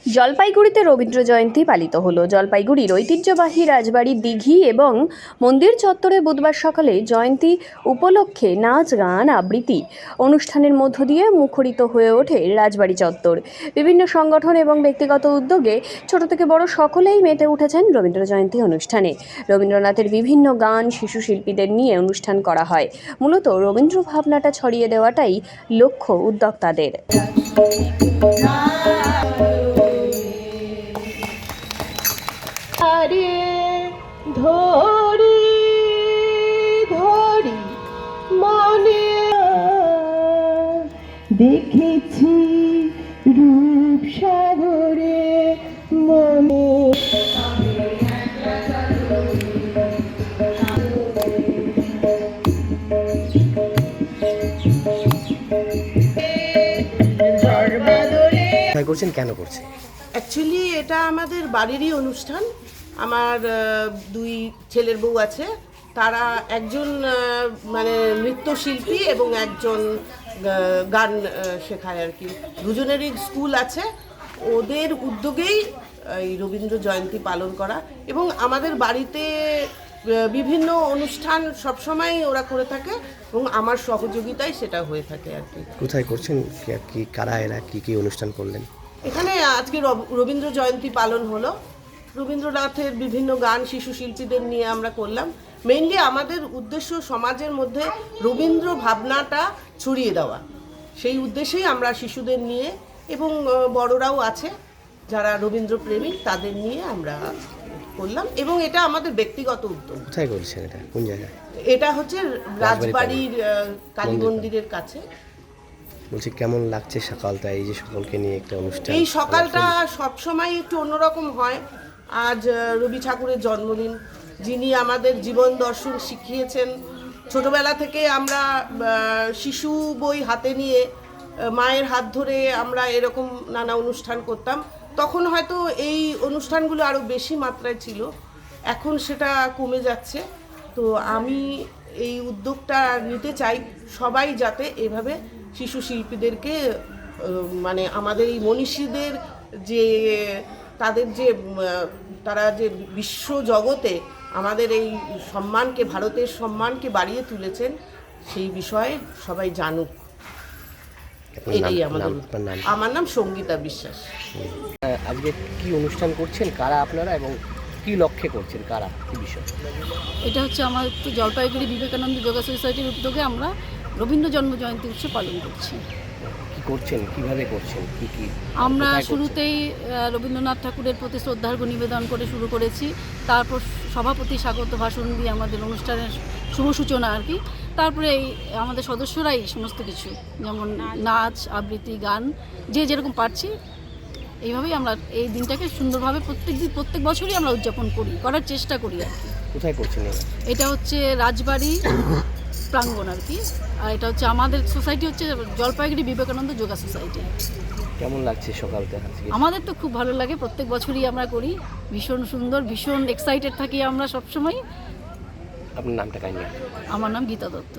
জলপাইগুড়িতে রবীন্দ্র জয়ন্তী পালিত হলো। জলপাইগুড়ির ঐতিহ্যবাহী রাজবাড়ি দিঘি এবং মন্দির চত্বরে বুধবার সকালে জয়ন্তী উপলক্ষে নাচ গান আবৃত্তি অনুষ্ঠানের মধ্য দিয়ে মুখরিত হয়ে ওঠে রাজবাড়ি চত্বর। বিভিন্ন সংগঠন এবং ব্যক্তিগত উদ্যোগে ছোট থেকে বড় সকলেই মেতে উঠেছেন রবীন্দ্র জয়ন্তী অনুষ্ঠানে। রবীন্দ্রনাথের বিভিন্ন গান শিশু শিল্পীদের নিয়ে অনুষ্ঠান করা হয়। মূলত রবীন্দ্র ভাবনাটা ছড়িয়ে দেওয়াটাই লক্ষ্য উদ্যোক্তাদের। ধরি ধরি মনে দেখেছি রূপ সাগরে মনে করছেন কেন করছে? অ্যাকচুয়ালি এটা আমাদের বাড়িরই অনুষ্ঠান। আমার দুই ছেলের বউ আছে, তারা একজন মানে নৃত্যশিল্পী এবং একজন গান শেখায় আর কি। দুজনেরই স্কুল আছে। ওদের উদ্যোগেই এই রবীন্দ্র জয়ন্তী পালন করা এবং আমাদের বাড়িতে বিভিন্ন অনুষ্ঠান সবসময় ওরা করে থাকে এবং আমার সহযোগিতায় সেটা হয়ে থাকে আর কি। কোথায় করছেন, কি কারা এরা, কি অনুষ্ঠান করলেন? এখানে আজকে রবীন্দ্র জয়ন্তী পালন হলো। রবীন্দ্রনাথের বিভিন্ন গান শিশু শিল্পীদের নিয়ে আমরা করলাম। মেইনলি আমাদের উদ্দেশ্য সমাজের মধ্যে রবীন্দ্র ভাবনাটা ছড়িয়ে দেওয়া। সেই উদ্দেশ্যেই আমরা শিশুদের নিয়ে এবং বড়রাও আছে যারা রবীন্দ্র প্রেমিক, তাদের নিয়ে আমরা করলাম এবং এটা আমাদের ব্যক্তিগত উদ্যোগ। কোথায় করছেন এটা, কোন জায়গায়? এটা হচ্ছে রাজবাড়ির কালী মন্দিরের কাছে। বলছি কেমন লাগছে সকালটা, এই যে সকলকে নিয়ে একটা অনুষ্ঠান? এই সকালটা সবসময় একটু অন্যরকম হয়। আজ রবি ঠাকুরের জন্মদিন, যিনি আমাদের জীবন দর্শন শিখিয়েছেন। ছোটবেলা থেকে আমরা শিশু বই হাতে নিয়ে মায়ের হাত ধরে আমরা এরকম নানা অনুষ্ঠান করতাম। তখন হয়তো এই অনুষ্ঠানগুলো আরও বেশি মাত্রায় ছিল, এখন সেটা কমে যাচ্ছে। তো আমি এই উদ্যোগটা নিতে চাই, সবাই যাতে এভাবে শিশু শিল্পীদেরকে মানে আমাদের এই মনীষীদের যে তাদের যে তারা যে বিশ্ব জগতে আমাদের এই সম্মানকে, ভারতের সম্মানকে বাড়িয়ে তুলেছেন, সেই বিষয়ে সবাই জানুক। এটাই আমার নাম সঙ্গীতা বিশ্বাস। আজকে কি অনুষ্ঠান করছেন, কারা আপনারা এবং কি লক্ষ্যে করছেন, কারা, কি বিষয়? এটা হচ্ছে আমার জলপাইগুড়ি বিবেকানন্দ যোগা সোসাইটির উদ্যোগে আমরা রবীন্দ্র জন্ম জয়ন্তী উৎসব পালন করছি। কি করছেন, কিভাবে করছেন, কি আমরা শুরুতেই রবীন্দ্রনাথ ঠাকুরের প্রতি শ্রদ্ধার্ঘ্য নিবেদন করে শুরু করেছি। তারপর সভাপতি স্বাগত ভাষণ দিয়ে আমাদের অনুষ্ঠানের শুভ সূচনা আর কি। তারপরে এই আমাদের সদস্যরাই সমস্ত কিছু, যেমন নাচ আবৃত্তি গান যে যেরকম পারছি, এইভাবেই আমরা এই দিনটাকে সুন্দরভাবে প্রত্যেক বছরই আমরা উদযাপন করার চেষ্টা করি আর কি। কোথায় করছেন? এটা হচ্ছে রাজবাড়ি প্রাঙ্গণ আর কি। আর এটা হচ্ছে আমাদের সোসাইটি হচ্ছে জলপাইগুড়ি বিবেকানন্দ যোগা সোসাইটি। কেমন লাগছে সকালটা? আমাদের তো খুব ভালো লাগে, প্রত্যেক বছরই আমরা করি। ভীষণ সুন্দর, ভীষণ এক্সাইটেড থাকি আমরা সবসময়। আপনার নামটা কাইন্ডলি? আমার নাম গীতা দত্ত।